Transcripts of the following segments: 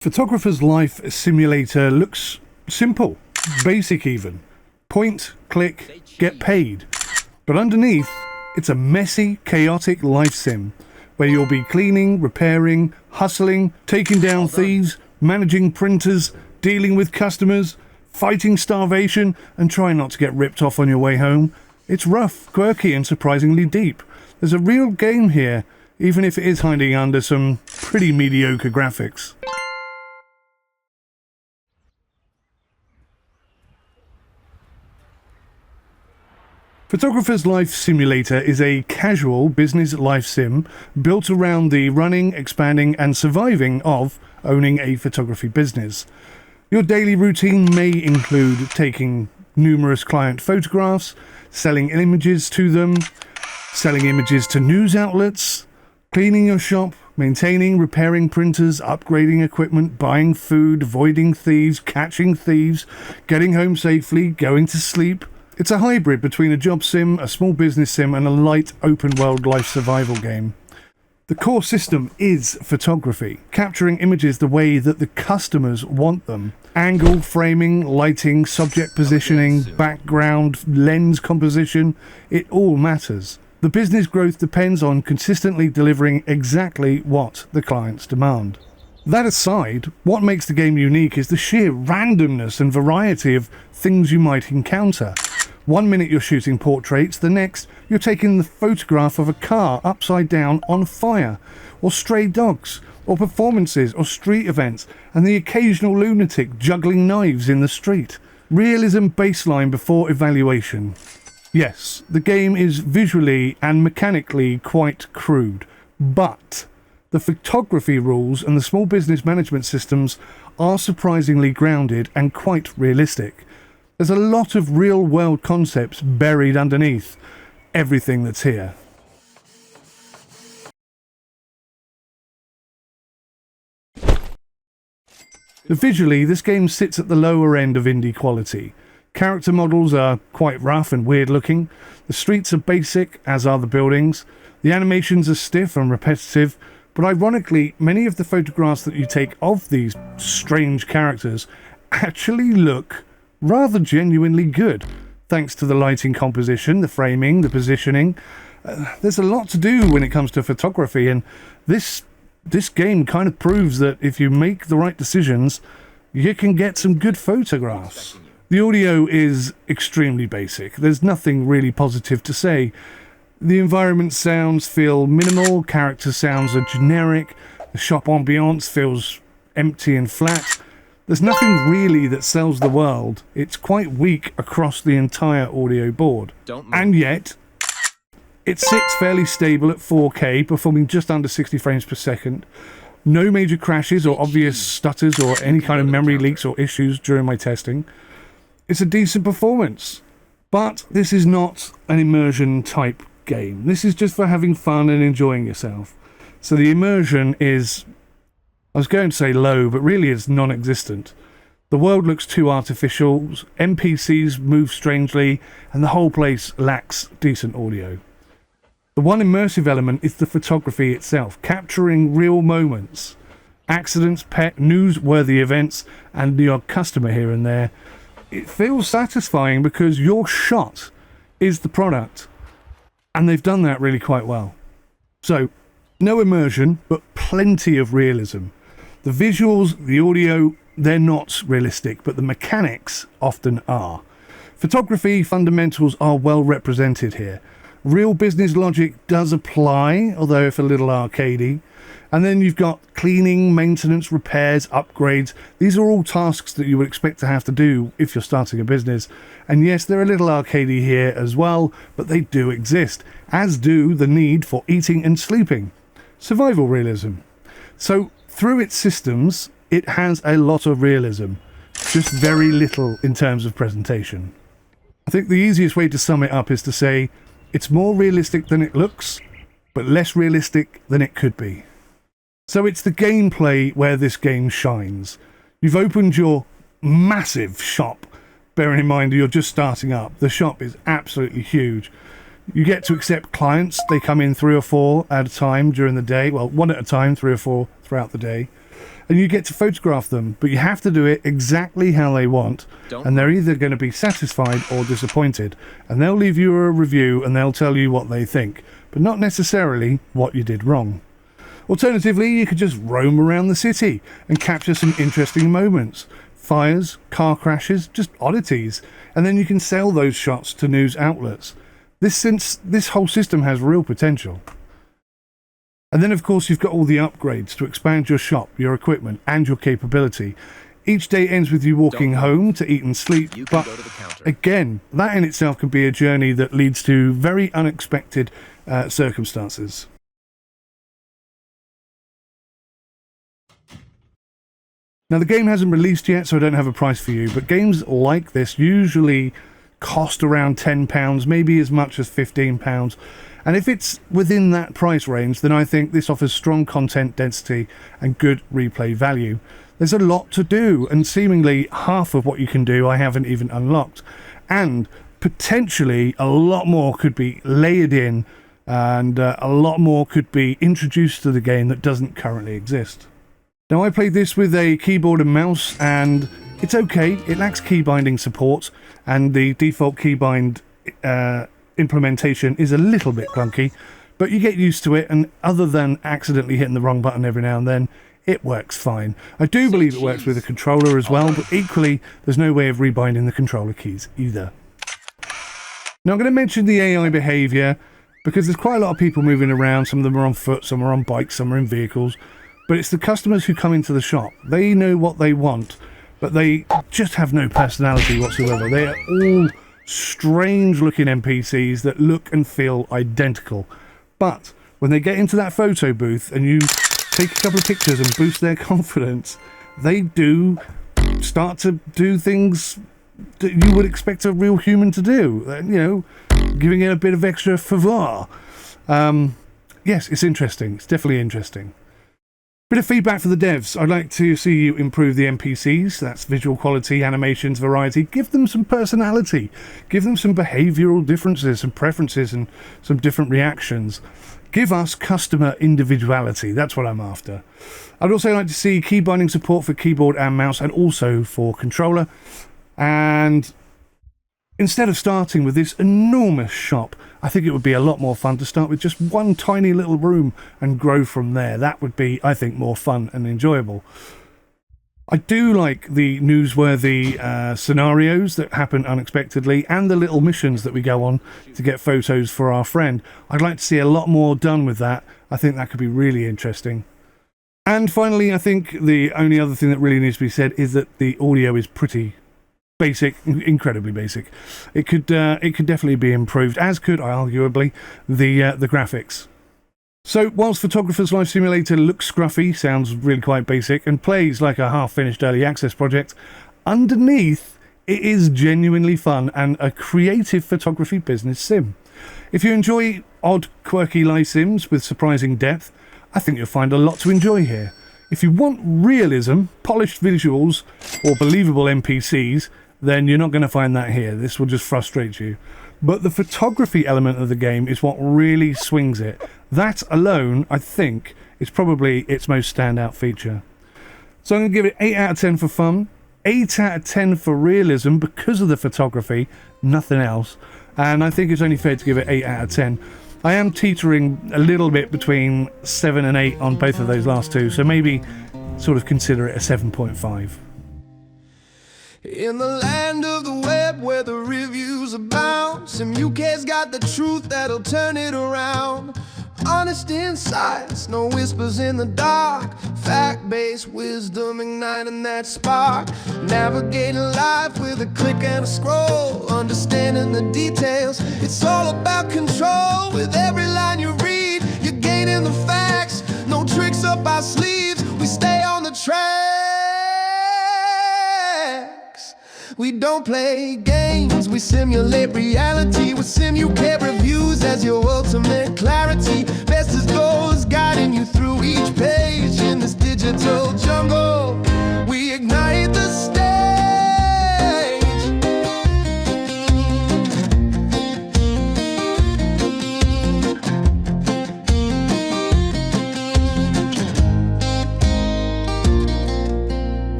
Photographer's Life Simulator looks simple, basic even. Point, click, get paid. But underneath, it's a messy, chaotic life sim, where you'll be cleaning, repairing, hustling, taking down thieves, managing printers, dealing with customers, fighting starvation, and trying not to get ripped off on your way home. It's rough, quirky, and surprisingly deep. There's a real game here, even if it is hiding under some pretty mediocre graphics. Photographer's Life Simulator is a casual business life sim built around the running, expanding and surviving of owning a photography business. Your daily routine may include taking numerous client photographs, selling images to them, selling images to news outlets, cleaning your shop, maintaining, repairing printers, upgrading equipment, buying food, avoiding thieves, catching thieves, getting home safely, going to sleep. It's a hybrid between a job sim, a small business sim, and a light open-world life survival game. The core system is photography, capturing images the way that the customers want them. Angle, framing, lighting, subject positioning, background, lens composition, it all matters. The business growth depends on consistently delivering exactly what the clients demand. That aside, what makes the game unique is the sheer randomness and variety of things you might encounter. 1 minute you're shooting portraits, the next you're taking the photograph of a car upside down on fire, or stray dogs, or performances, or street events, and the occasional lunatic juggling knives in the street. Realism baseline before evaluation. Yes, the game is visually and mechanically quite crude, but the photography rules and the small business management systems are surprisingly grounded and quite realistic. There's a lot of real-world concepts buried underneath everything that's here. Visually, this game sits at the lower end of indie quality. Character models are quite rough and weird-looking. The streets are basic, as are the buildings. The animations are stiff and repetitive, but ironically, many of the photographs that you take of these strange characters actually look rather genuinely good, thanks to the lighting composition, the framing, the positioning. There's a lot to do when it comes to photography, and this game kind of proves that if you make the right decisions, you can get some good photographs. The audio is extremely basic. There's nothing really positive to say. The environment sounds feel minimal, character sounds are generic, the shop ambiance feels empty and flat. There's nothing really that sells the world. It's quite weak across the entire audio board. And yet, it sits fairly stable at 4K, performing just under 60 frames per second. No major crashes or obvious stutters or any kind of memory leaks or issues during my testing. It's a decent performance. But this is not an immersion type game. This is just for having fun and enjoying yourself. So the immersion is, I was going to say low, but really it's non-existent. The world looks too artificial, NPCs move strangely, and the whole place lacks decent audio. The one immersive element is the photography itself, capturing real moments, accidents, newsworthy events, and your customer here and there. It feels satisfying because your shot is the product, and they've done that really quite well. So, no immersion, but plenty of realism. The visuals, the audio, they're not realistic, but the mechanics often are. Photography fundamentals are well represented here. Real business logic does apply, although if a little arcadey. And then you've got cleaning, maintenance, repairs, upgrades. These are all tasks that you would expect to have to do if you're starting a business. And yes, they're a little arcadey here as well, but they do exist, as do the need for eating and sleeping. Survival realism. So, through its systems, it has a lot of realism, just very little in terms of presentation. I think the easiest way to sum it up is to say, it's more realistic than it looks, but less realistic than it could be. So it's the gameplay where this game shines. You've opened your massive shop, bearing in mind you're just starting up. The shop is absolutely huge. You get to accept clients. They come in 3 or 4 at a time during the day. Well, 1 at a time, 3 or 4 throughout the day. and you get to photograph them, but you have to do it exactly how they want, and they're either going to be satisfied or disappointed, and they'll leave you a review and they'll tell you what they think, but not necessarily what you did wrong. Alternatively, you could just roam around the city and capture some interesting moments. Fires, car crashes, just oddities, and then you can sell those shots to news outlets. This whole system has real potential. And then of course you've got all the upgrades to expand your shop, your equipment and your capability. Each day ends with you walking home to eat and sleep, but again, that in itself can be a journey that leads to very unexpected circumstances. Now the game hasn't released yet, so I don't have a price for you, but games like this usually cost around £10, maybe as much as £15. And if it's within that price range, then I think this offers strong content density and good replay value. There's a lot to do, and seemingly half of what you can do I haven't even unlocked. And potentially a lot more could be layered in, and a lot more could be introduced to the game that doesn't currently exist. Now I played this with a keyboard and mouse, and it's okay. It lacks key binding support, and the default keybind implementation is a little bit clunky, but you get used to it, and other than accidentally hitting the wrong button every now and then, it works fine. I do believe it works with a controller as well, but equally there's no way of rebinding the controller keys either. Now I'm going to mention the AI behaviour, because there's quite a lot of people moving around. Some of them are on foot, some are on bikes, some are in vehicles. But it's the customers who come into the shop. They know what they want, but they just have no personality whatsoever. They are all strange-looking NPCs that look and feel identical. But when they get into that photo booth and you take a couple of pictures and boost their confidence, they do start to do things that you would expect a real human to do. You know, giving it a bit of extra favor. Yes, it's interesting. It's definitely interesting. Bit of feedback for the devs. I'd like to see you improve the NPCs. That's visual quality, animations, variety. Give them some personality. Give them some behavioural differences, some preferences and some different reactions. Give us customer individuality. That's what I'm after. I'd also like to see key binding support for keyboard and mouse, and also for controller. And instead of starting with this enormous shop, I think it would be a lot more fun to start with just one tiny little room and grow from there. That would be, I think, more fun and enjoyable. I do like the newsworthy scenarios that happen unexpectedly, and the little missions that we go on to get photos for our friend. I'd like to see a lot more done with that. I think that could be really interesting. And finally, I think the only other thing that really needs to be said is that the audio is pretty basic, incredibly basic. It could definitely be improved, as could, arguably, the graphics. So, whilst Photographer's Life Simulator looks scruffy, sounds really quite basic, and plays like a half-finished early access project, underneath it is genuinely fun and a creative photography business sim. If you enjoy odd, quirky live sims with surprising depth, I think you'll find a lot to enjoy here. If you want realism, polished visuals, or believable NPCs, then you're not going to find that here. This will just frustrate you. But the photography element of the game is what really swings it. That alone, I think, is probably its most standout feature. So I'm going to give it 8 out of 10 for fun, 8 out of 10 for realism because of the photography, nothing else. And I think it's only fair to give it 8 out of 10. I am teetering a little bit between 7 and 8 on both of those last two, so maybe sort of consider it a 7.5. In the land of the web where the reviews abound, Sim UK's got the truth that'll turn it around. Honest insights, no whispers in the dark. Fact-based wisdom igniting that spark. Navigating life with a click and a scroll. Understanding the details, it's all about control. With every line you read, you're gaining the facts. No tricks up our sleeves, we stay on the tracks. We don't play games, we simulate reality. With Sim UK reviews as your ultimate clarity. Best as goes, guiding you through each page. In this digital jungle, we ignite the stage.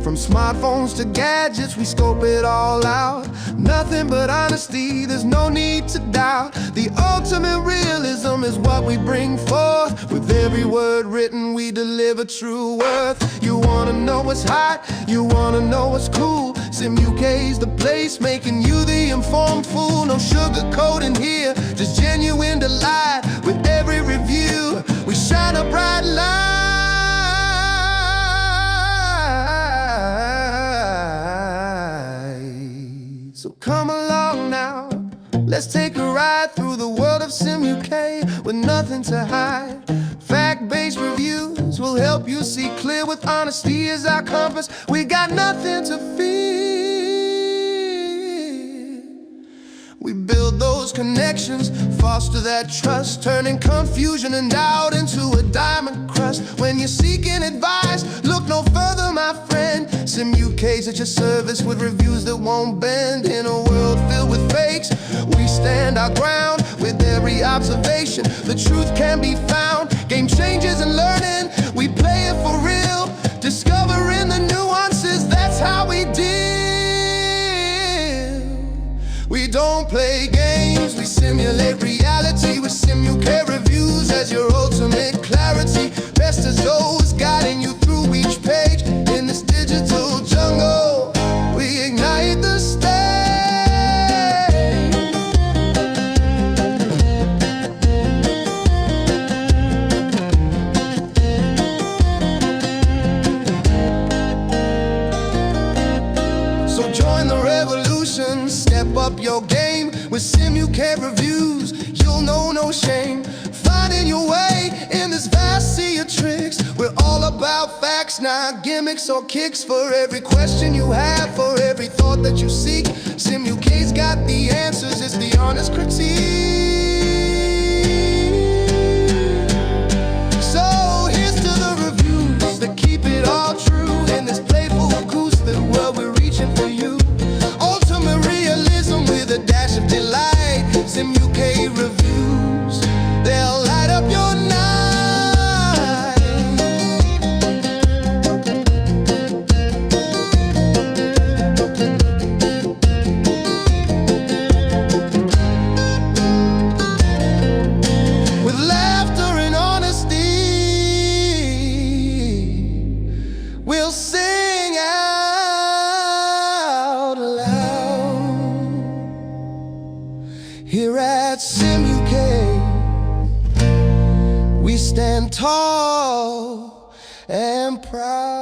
From smartphones to gadgets, we scope it all out. Nothing but honesty, there's no need to doubt. The ultimate realism is what we bring forth. With every word written, we deliver true worth. You wanna know what's hot, you wanna know what's cool. Sim UK's the place, making you the informed fool. No sugarcoating here, just genuine delight. With every review, we shine a bright light. So come along now, let's take a ride through the world of Sim UK with nothing to hide. Fact-based reviews will help you see clear. With honesty as our compass, we got nothing to fear. We build those connections, foster that trust, turning confusion and doubt into a diamond crust. When you're seeking advice, look no further, my friend. Sim UK's at your service with reviews that won't bend. In a world filled with fakes, we stand our ground. With every observation, the truth can be found. Game changes and learning, we play it for real. Discovering the nuances, that's how we deal. We don't play games, we simulate reality. With Sim UK reviews as your ultimate clarity. Best as those guiding you through each page. In this digital jungle, we ignite the stage. So join the revolution, step up your game. With Sim UK reviews, you'll know no shame. Finding your way in this vast sea of tricks. We're all about facts, not gimmicks or kicks. For every question you have, for every thought that you seek, Sim UK's got the answers, it's the honest critique. So here's to the reviews that keep it all true. In this playful acoustic world, we're reaching for you. Ultimate realism with a dash of delight. Sim UK reviews, they'll light up your night. With laughter and honesty, we'll sing out loud. Here at Sim UK, we stand tall and proud.